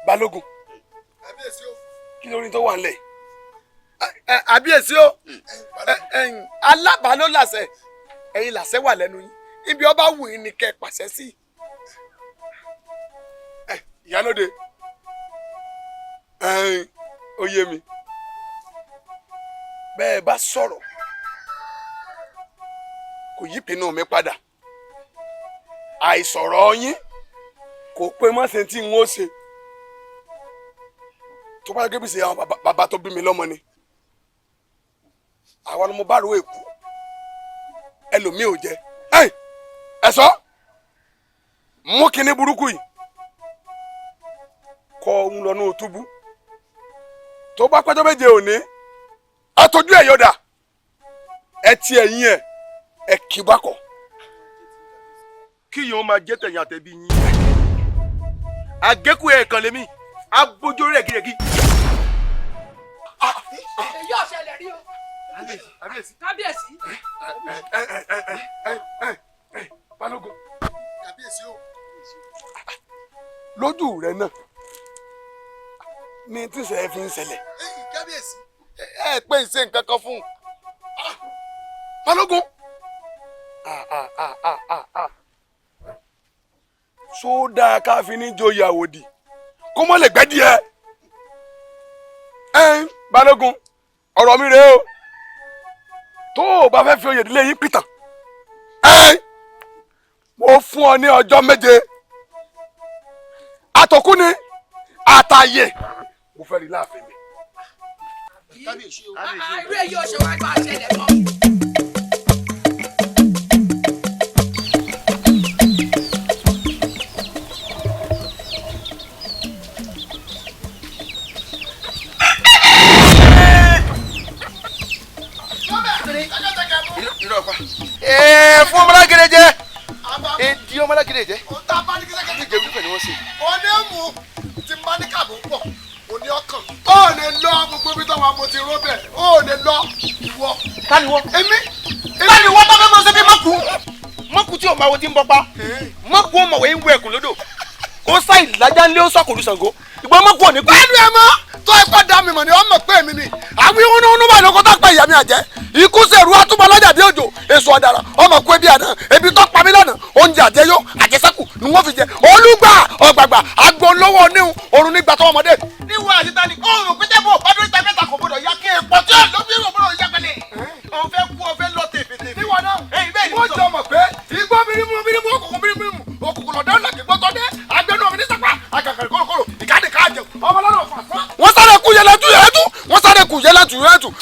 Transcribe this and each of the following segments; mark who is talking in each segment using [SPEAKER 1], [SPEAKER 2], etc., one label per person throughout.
[SPEAKER 1] Balógun.
[SPEAKER 2] Àbíyèsí o.
[SPEAKER 1] Kí lórí tó wà ńlẹ̀?
[SPEAKER 2] Àbíyèsí o. Alábàá ló làṣẹ. Ẹ̀yin làṣẹ wà lẹ́nu yín. Ibi ọba wù yín ni kẹ́ pàṣẹ sí.
[SPEAKER 1] Ìyálóde. Ó yé mi. Bẹ́ẹ̀ bá sọ̀rọ̀ kò yí pinnu mi padà. Àìsọ̀rọ̀ yín kò pé má ṣe tí n ó ṣe. Tó bá gẹ́gẹ́ bí ṣe àwọn bàbá tó bí mi lọ́mọ ni. Àwọn ọmọ bá ro èkó. Ẹlòmíì ò jẹ. Ẹ sọ mú kinní burúkú yìí. Kọ ohun lọ ní òtúbú. Tó bá pẹ́jọ́ méje òní. Àtọ́jú ẹ̀ yọ̀dà. Ẹ ti ẹ̀yìn ẹ̀ kì bá kọ̀.
[SPEAKER 3] Kí yóò máa jẹ́ tẹ̀yìn àtẹ̀bí yín. Àgékù ẹ̀ kan lèmi. Abójó rẹ̀ gírẹ́gí.
[SPEAKER 4] Èyí ọ̀sẹ̀ lè rí o. Kábíyèsí.
[SPEAKER 1] Balógun.
[SPEAKER 2] Kábíyèsí o.
[SPEAKER 1] Lójú rẹ náà ní tíṣẹ́ fi ń ṣẹlẹ̀.
[SPEAKER 2] Kábíyèsí.
[SPEAKER 1] Ẹ pé ìṣe nǹkan kan fún un. Balógun. Sódà káfí ní joyè àwòdì kó mọ́ lè gbẹ́dì ẹ. Balógun ọ̀rọ̀ mi rèé o. Tó o bá fẹ́ fi oyè ìdílé yín pìtàn. Mo fún ọ ní ọjọ́ 7. Àtọ̀kù ni àtàyè. Mo fẹ́ rí láàfin mi.
[SPEAKER 2] Kábíyèsí o.
[SPEAKER 4] Irú èyí ọ̀sẹ̀ wá gba àṣẹlẹ̀ kan.
[SPEAKER 3] Fún ọmọlágẹrẹ jẹ. Èdè ọmọlágẹrẹ jẹ.
[SPEAKER 2] Ó tá a bá ní kíkẹ́kẹ́.
[SPEAKER 3] Ní ìjẹun nípa ni wọ́n ṣe.
[SPEAKER 2] Òní mú ti bá ní kàbó pọ̀. Òní ọkàn. Ó lè lọ gbogbo ibi tó wà mo ti ró bẹ̀. Ó lè lọ ìwọ.
[SPEAKER 3] Ta ni wọ́n?
[SPEAKER 2] Èmi.
[SPEAKER 3] Ta ni wọ́n tọ́ fẹ́ mọ́ sẹ́bí mọ́kù? Mọ́kù tí o máa wo ti ń bọ́ pa. Mọ́kù ọmọwé ń wọ ẹ̀kún lódò. Ó sá ìlàjà ńlẹ́ ó sọ̀kòlù Ṣàngó. Ìgbọ́n mọ́kù ò ní kú.
[SPEAKER 2] Bẹ́ẹ̀ni ẹ mọ́ tó ẹ̀kọ́ dá mi mọ̀ ni ọmọ pé mi ni. Àwọn ihun bá lóko tó pẹ́ ìyá mi àjẹ́. Ikú sẹ̀rù àtúbọ̀ lọ́jà bí òjò. Èso ọ̀dàrà ọmọ kú ebi àná. Ebi tó pa mí lọ́nà. Oúnjẹ àjẹyó àjẹsẹ́kù ni wọ́n fi jẹ. Olúgbà ọ̀gbàgbà àgbo lówó oníhun orun nígbà tó ọmọdé.
[SPEAKER 3] Níwọ̀ àṣetá ni oòrùn pété bò bá dórí tàbí ẹ̀ta kò gbọdọ̀ yá kí èèpọ̀ tí ó bí ìwọ̀n gbọdọ̀ yá pẹ̀lẹ́. Ọ̀fẹ́ kú ọ̀fẹ́ lọ tèfètèfè.
[SPEAKER 2] Níwọ̀n náà wọ́n jọ mọ̀ pé igbó bírímù òkùnkùn lọ́dọ̀ ńlá kì í gbọ́tọ́ dé agbẹnú omi ní sàpá àgàgàrí kòròkòrò ìkádìí ká jẹ ọmọ lọ́nà fà fún. Wọ́n sáré kú yẹlẹ́tù wọ́n sáré kú yẹlẹ́tù.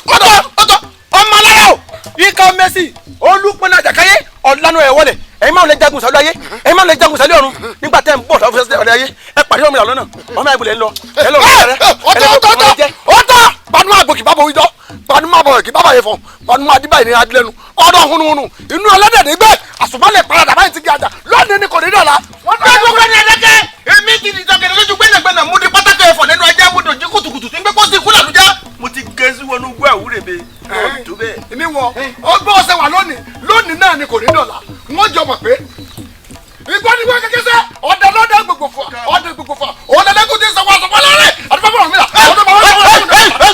[SPEAKER 3] Ọ̀tọ̀ ọmọ alára o. Ika Messi olùpẹ̀lẹ̀ àjàkáyé ọ̀lànà ẹ̀ wọlé. Ẹ̀yin máa ń lè jagun sálú ayé. Ẹ̀yin máa ń lè jagun sálú ọ̀run. Nígbà tẹ́ ń bọ̀ lọ́wọ́ fẹsẹ̀ ọ̀rẹ́ ayé. Ẹ pàdé ọmọ ìlànà náà. Ọmọ ìbùlẹ̀ ń lọ. Ẹ lọ rẹ̀.
[SPEAKER 2] Ọ̀tọ̀ panu àgbò kì bábọ̀ wíjọ́ panu àbọ̀ kì bábà yẹ fọ̀ panu àdìbà yìí ní adilẹ́nu ọ̀dọ̀ hunuhunu inú ẹlẹ́dẹ̀ nígbẹ́ àsùnmọ́lẹ̀ paradà báyìí ti di àjà lónìí ni kò ní dọ̀la.
[SPEAKER 3] Wọ́n bá gbogbo ẹni ẹlẹ́kẹ́. Èmi ti di ìtọ́kẹ́ lójú gbẹ́nàgbẹ́nà mú di pátákó ẹ̀fọ́ nínú ajá mú dojú kùtùkùtù tí ń gbé kó sí ikú làlújá. Mo ti gé sí wọnú gbọ́ àwúrẹ̀ mi. Tó bẹ́ẹ̀.
[SPEAKER 2] Níwọ ọgbọ́n ọ̀sẹ̀ wà lónìí náà ni kò ní dọ̀la wọ́n jọ mọ̀ pé ìgbọ́nigbọ́ kékeré sẹ́ ọ̀dẹ lọ́dẹ gbogbo fún ọ̀dẹ̀lẹ́kùn ti sọ̀wọ́ àsọ̀fọ́ lọ́rẹ́ àdúgbò ọ̀rùn mi là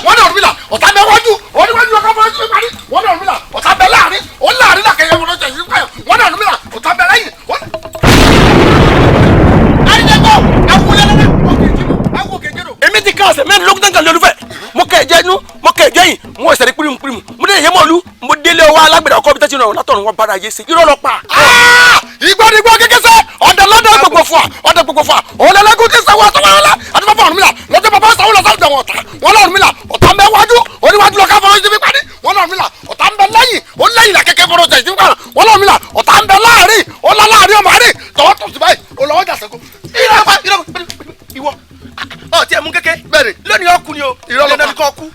[SPEAKER 2] wọ́n ní ọ̀rùn mi là ọ̀tá bẹ wájú oníwájú ọkọ̀ fún ọjọ́ ìparí wọ́n ní ọ̀rùn mi là ọ̀tá bẹ láàrin ó láàrin là kẹyẹ ọ̀rọ̀ jẹ̀sí payọ̀ wọ́n ní ọ̀rùn mi là ọ̀tá bẹ lẹ́yìn. ayíjẹ́gbọ́ ẹ̀wù kejìló.
[SPEAKER 3] Èmi ti ká ọ̀sẹ̀ mẹ́rin lókùn tán kan lólùfẹ́. Mo kẹ̀ jẹ́ inú mo kẹ̀ jẹ́ yìn mo ẹ̀sẹ̀ rí pírímù. Mo dé ìyẹ́mọ̀ olú mo délé ọwọ́ alágbèdè ọkọ̀ bí tẹ́tí náà látọ̀run wọn bára yé sí. Irọ́ lọ pa.
[SPEAKER 2] Ìgbọ́nigbọ́ kékeré sẹ́ ọ̀dẹ lọ́dẹ gbogbo fún ọ̀dẹ̀lẹ́kùn ti sọ̀wọ́ àsọ̀fọ́ lọ́rẹ́ àdúgbò ọ̀rùn mi là lọ́jọ́ bàbá sọ̀wọ́ lọ sọ̀rọ̀ ọ̀tá wọ́n lọ́rùn mi là ọ̀tá ń bẹ wájú oníwájú lọ káfọ́ ìdíbi pàdé wọ́n lọ́rùn mi là ọ̀tá ń bẹ lẹ́yìn ó lẹ́yìn là kékeré fọ́rọ̀ tẹ̀sí pàdé wọ́n lọ́rùn mi là ọ̀tá ń bẹ láàrin ó lọ láàrin ọmọ àárín tọwọ́ tó sì báyìí ó lọ́wọ́ jà sẹ́kù.
[SPEAKER 3] Ìwọ ọ tí ẹ mú kéke bẹ́ẹ̀ni lónìí ọkùnrin o ìrọlọpàá ní kọ kú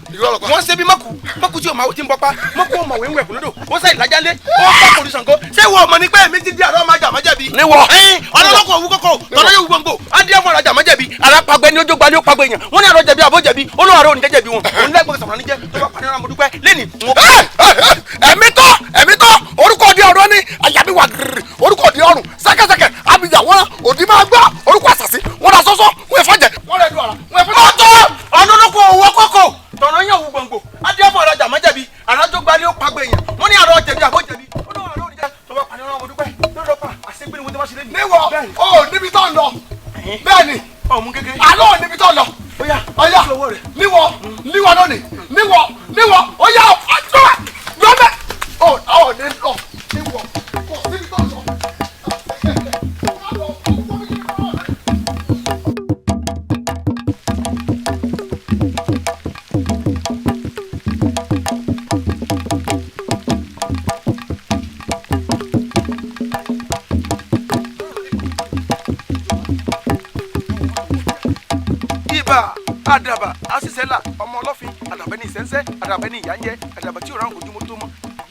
[SPEAKER 3] wọn ṣe bí mọkù tí o máa ti ń bọpa mọkù ọmọ òwe ń wẹ kúlódò wọn sẹ ìlàjálé wọn kọ kòrò Ṣàngó ṣé ìwọ ọmọ ní pé èmi ti di àrọ ọmọ àjà májẹbi.
[SPEAKER 1] Níwọ.
[SPEAKER 3] ọlọ́lọ́kọ̀ òwú kọ́kọ́ tọ́lá yóò gbòǹgbò adìẹ fún ọ̀rajà májẹbi alápàgbẹ́ ni ó jógba ni ó pàgbẹ́ yẹn wọ́n ní àrọ jẹ̀bi àbó jẹ̀bi olóhùn àrò oníjẹ́ jẹ̀bi wọn òun lẹ́gbẹ̀ẹ́ sọ̀rọ̀ níjẹ́ tó bá parí ọ̀rọ̀ àmọ́dúpẹ́ lẹ́nì.
[SPEAKER 2] ẹ̀mí tọ́ orúkọ di ọ̀rọ̀ ni àyàbí wà gírí orúkọ di ọ̀run sẹ́kẹ́sẹ́kẹ́ abidjan wọn òdì máa gbọ́ orúkọ àṣàṣì wọn dà sọ́sọ́ wọn ẹ̀fọ́ jẹ wọn rẹ̀ dùn àrà
[SPEAKER 3] ọmú kéke.
[SPEAKER 2] àlọ́ níbi tó lọ.
[SPEAKER 3] Oya
[SPEAKER 2] níwọ̀ lónìí níwọ̀ ọ̀yà ọ̀fọ̀jọ́ lọ́bẹ̀ ọ̀ ní lọ níwọ̀ kọ̀ síbi tó lọ.
[SPEAKER 3] Àdàbà asísẹ́là ọmọ ọlọ́fin àdàbẹ́ ní ìsẹ́nsẹ́ àdàbẹ́ ní ìyáńjẹ àdàbà tí ò ráhùn ojúmọ́ tó mọ́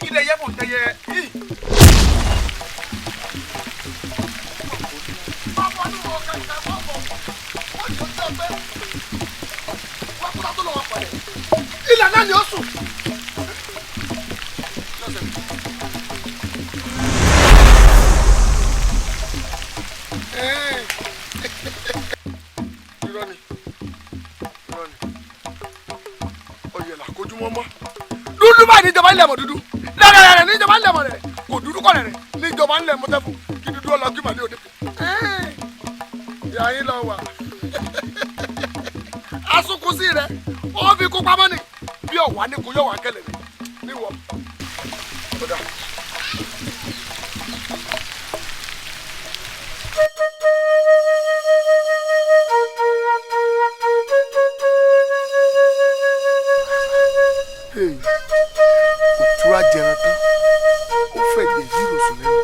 [SPEAKER 3] ilẹ̀ yẹ kò tẹ̀yẹ yìí.
[SPEAKER 2] ilẹ̀ náà ni ó sùn. dúdú báyìí níjọba ńlẹ̀ mọ̀ dúdú lẹ́rẹ̀rẹ̀ níjọba ńlẹ̀ mọ̀ rẹ̀ kò dúdú kọ̀ rẹ̀ níjọba ńlẹ̀ mọ̀ tẹ́fù kí dúdú ọlọ kí màlẹ́ òde. ìyá yín lọ wà asunkun sí rẹ ó fi kó pamọ́ ni bí ọ̀wá ní kò yọ̀ wá kẹlẹ̀ ní wọ. òtúrá jẹran tán ó fẹ̀jẹ̀ yírò sùn lẹ́nu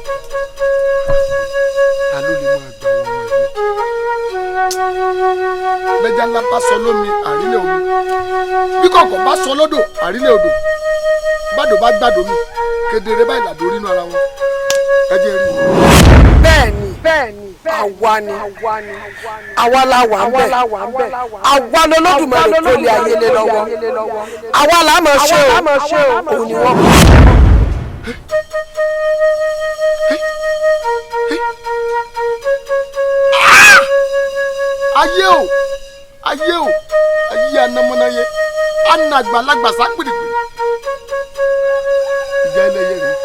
[SPEAKER 2] ta ló lè máa gbà wọ́n ọmọ yìí. bẹ́jà ńlá bá sọ lómi àrílẹ̀ omi bí kọ̀ọ̀kan bá sọ lódò àrílẹ̀ odò bàdó bá gbàdó mi kedere báyìí làdó rínú ara wọn ẹ jẹ́ rí i.
[SPEAKER 5] bẹ́ẹ̀ni àwa ni àwa la wà ń bẹ̀ àwa lọ́lọ́dùmarè tó lé ayé lé lọ́wọ́ àwa là máa ṣe o òun ni wọ́n. ayé o ayé anamọ́náyé anagbalagba sápìrìpì ìjà ẹlẹ́yẹ rẹ̀.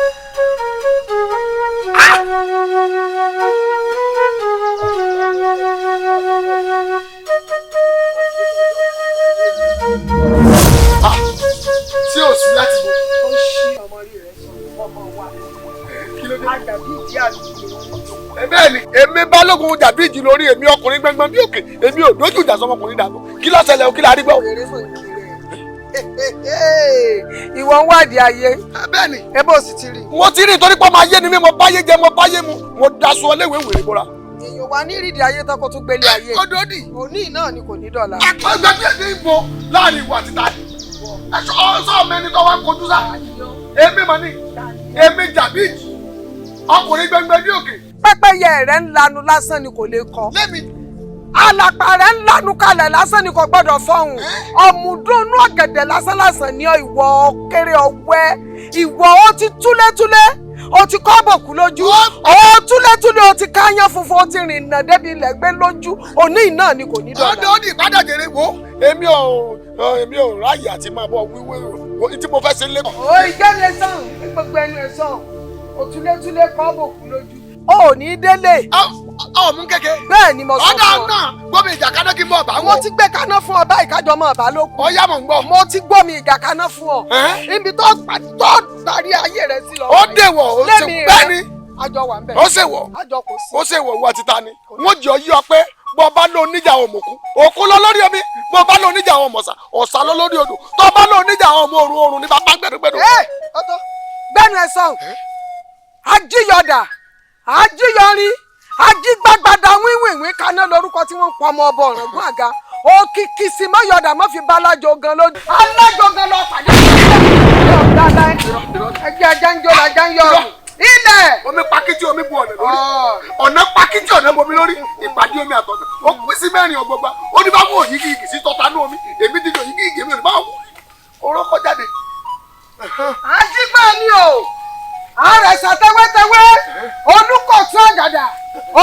[SPEAKER 5] tí o sí láti bọ̀. ó ṣí ọmọ rí rẹ sọ ọmọ wa àdàbí ìdí àdúgbò.
[SPEAKER 2] bẹ́ẹ̀ ni èmi balógun dàbí ìjì lórí èmi ọkùnrin gbẹ́ngbẹ́ng bí òkè èmi ò dójú ìjà sọmọkùnrin dàgbọ́ kí ló ṣẹlẹ̀ o kí la rí gbọ́.
[SPEAKER 5] ìwọ ń wádìí ayé.
[SPEAKER 2] bẹ́ẹ̀ ni.
[SPEAKER 5] ẹ bó sì ti rí.
[SPEAKER 2] mo ti rí nítorí pé ọmọ ayé ni mí mo báyé jẹ mo báyé mu mo daṣọ léwé wèrè bora.
[SPEAKER 5] èèyàn wa ní ìrídìí ayé tán kó tún gbélé ayé.
[SPEAKER 2] odòdì.
[SPEAKER 5] òní náà ni kò ní dọ̀la.
[SPEAKER 2] àgbẹ̀gbẹ̀ bí ẹni ìbò láàrin ìwà títa ọsọ mẹni tó wá kojú sá èmi mọ ni èmi jàbí ìjì ọkùnrin gbẹngbẹ bí òkè.
[SPEAKER 5] pẹ́pẹ́yẹ rẹ̀ ń lanu lásán ni kò lè kọ.
[SPEAKER 2] lémi.
[SPEAKER 5] alàpà rẹ̀ ń lanu kalẹ̀ lásán ni kò gbọ́dọ̀ fọhùn. ọ̀mùdúnú ọ̀gẹ̀dẹ̀ lásánlásán ní ìwọ kéré ọ̀wẹ́ ìwọ ó ti túlétúlé ó ti kọ́ bòkú lójú ó túlétúlé ó ti káyán funfun ó ti rìnnà débi ilẹ̀ gbé lójú òní náà ni kò ní dọ̀la.
[SPEAKER 2] ọdọọdì ìbádàjẹrẹ wo èmi ò ráyè àti máa bọ wíwé tí mo fẹ́ ṣe lé.
[SPEAKER 5] ó ìjẹ́lẹ̀ sàn gbogbo ẹnu ẹ̀ sàn ó túlétúlé kọ́ bòkú lójú ó ní délé.
[SPEAKER 2] mú kéke.
[SPEAKER 5] bẹ́ẹ̀ ni mo sọ fún ọ.
[SPEAKER 2] ọ̀dà náà gbọ́mi ìjà kaná kí n bọ̀ bá wọn.
[SPEAKER 5] mo ti gbé kaná fún ọ báyìí kájọ mọ́ ọ̀bá ló kù.
[SPEAKER 2] ọ̀yá mọ̀ ń gbọ́.
[SPEAKER 5] mo ti gbọ́mi ìjà kaná fún ọ. ibi tó darí ayé rẹ sí lọ.
[SPEAKER 2] ó dèwọ̀ ó ṣe bẹ́ẹ̀ ni.
[SPEAKER 5] àjọ wà ń bẹ̀.
[SPEAKER 2] ó ṣèwọ̀
[SPEAKER 5] àjọ kò sí.
[SPEAKER 2] ó ṣèwọ̀ wọ títa ni. wọ́n jọ yí ọ pé bọ́ bá lọ oníjà àwọn ọmọ òkú lọ lórí omi bọ́ bá lọ oníjà àwọn ọmọ ọ̀sà lọ lórí odò tó bá lọ oníjà àwọn ọmọ òrùn ní bàbá gbẹdúgbẹdù.
[SPEAKER 5] ọ̀tọ̀ gbẹ́nu ẹ̀ sọ̀n ajíyọ̀dà ajíyọrí ajígbàgbàdà wíwìnwín kaná lórúkọ tí wọ́n ń pọ̀ ọmọ ọbọ ọ̀ràngún àga òkìkí sì má yọ̀dà má fi bá alájọ gan lójú alájọ gan lọ pàdé ẹgbẹ́ ajá ń jó lajá ń yọ ilẹ̀.
[SPEAKER 2] omi pakiti omi bu ọ̀nà lórí ọ̀nà pakiti ọ̀nà bomi lórí ìpàdé omi àtọ̀nà ó pín sí mẹ́rin ọgbọgba ó ní bá mú òyìngì igi sí tọ́ta ní omi èmi ti di òyìngì igi mi ò ní bá wù orókọ jáde.
[SPEAKER 5] àdìgbà ni o àrẹ̀sà tẹ́wẹ́tẹ́wẹ́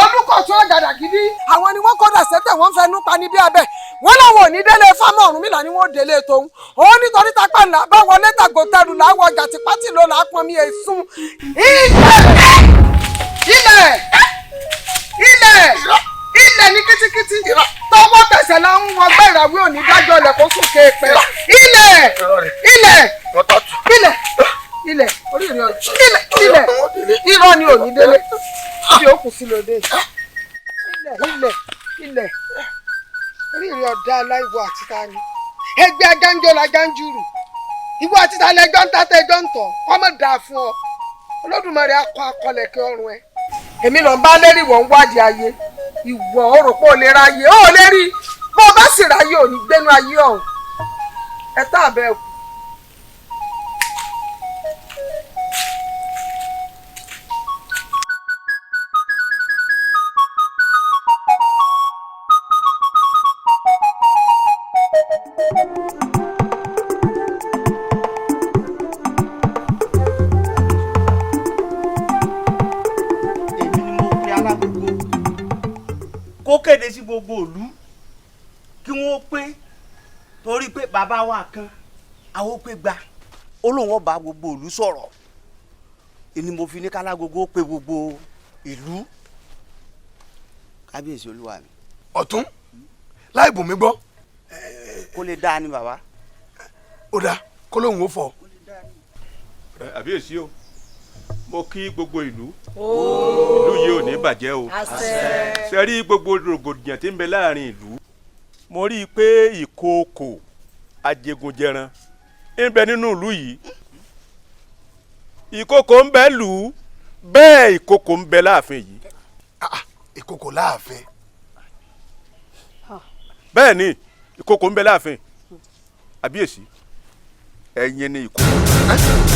[SPEAKER 5] olùkọ̀tún àgàdà gidi. àwọn ni wọ́n kọ́dà sẹ́tẹ̀ wọ́n fẹnu pa ní bí abẹ́ wọ́n làwọn ò ní délé fámọ́ Ọ̀rúnmìlà ni wọ́n délé tóun òun nítorí tápá ńlá bá wọlé tàgòtẹ́rù làwọn ọjà tí pátì ló là á pọn mi èsùn. ilẹ̀ ní kítíkítí tó àwí òní dájọ́ ilẹ̀ kó sùn kéèpẹ́ ilẹ̀ orí ìrìn ilẹ̀ irọ́ ni òní délé tí ó kù sí lóde ilẹ̀ orí ìrìn ọ̀dà aláìwọ àti tani ẹgbẹ́ agánjọ́ la gánjúrù ìwọ àti tani ẹjọ́ ń tàtẹ́ ẹjọ́ ń tọ̀ ọmọ dà fún ọ Olódùmarè akọ akọlẹ̀kẹ́ ọrùn ẹ èmi lọ bá lérí wọ́n ń wádìí ayé ìwọ ọ̀rọ̀ pé ò lè ráyè ó lè rí bó bá sì ráyè ò ní gbénu ayé ọ̀hún ẹ tá àbẹ̀ kù.
[SPEAKER 6] kó kéde sí gbogbo ìlú kí wọ́n pé torí pé bàbá wa kan àwọn pé gba ó lóun ó bá gbogbo ìlú sọ̀rọ̀ ni mo fi ní kálágogo pé gbogbo ìlú kábíyèsí olúwa mi.
[SPEAKER 2] ọ̀tún láì bùn mí gbọ́.
[SPEAKER 6] kó lè dáa ni bàbá.
[SPEAKER 2] ó dáa kó lóun ó fọ.
[SPEAKER 7] àbíyèsí o mo kí gbogbo ìlú ìlú yìí ò ní bàjẹ́ o ṣe rí gbogbo rògbòdìyàn tí ń bẹ láàrin ìlú mo rí i pé ìkookò ajégunjẹran ń bẹ nínú ìlú yìí ìkookò ń bẹ lù ú bẹ́ẹ̀ ìkookò ń bẹ láàfin yìí.
[SPEAKER 2] ìkookò láàfin.
[SPEAKER 7] bẹ́ẹ̀ ni ìkookò ń bẹ láàfin àbíyèsí ẹ̀yin ni ìkookò.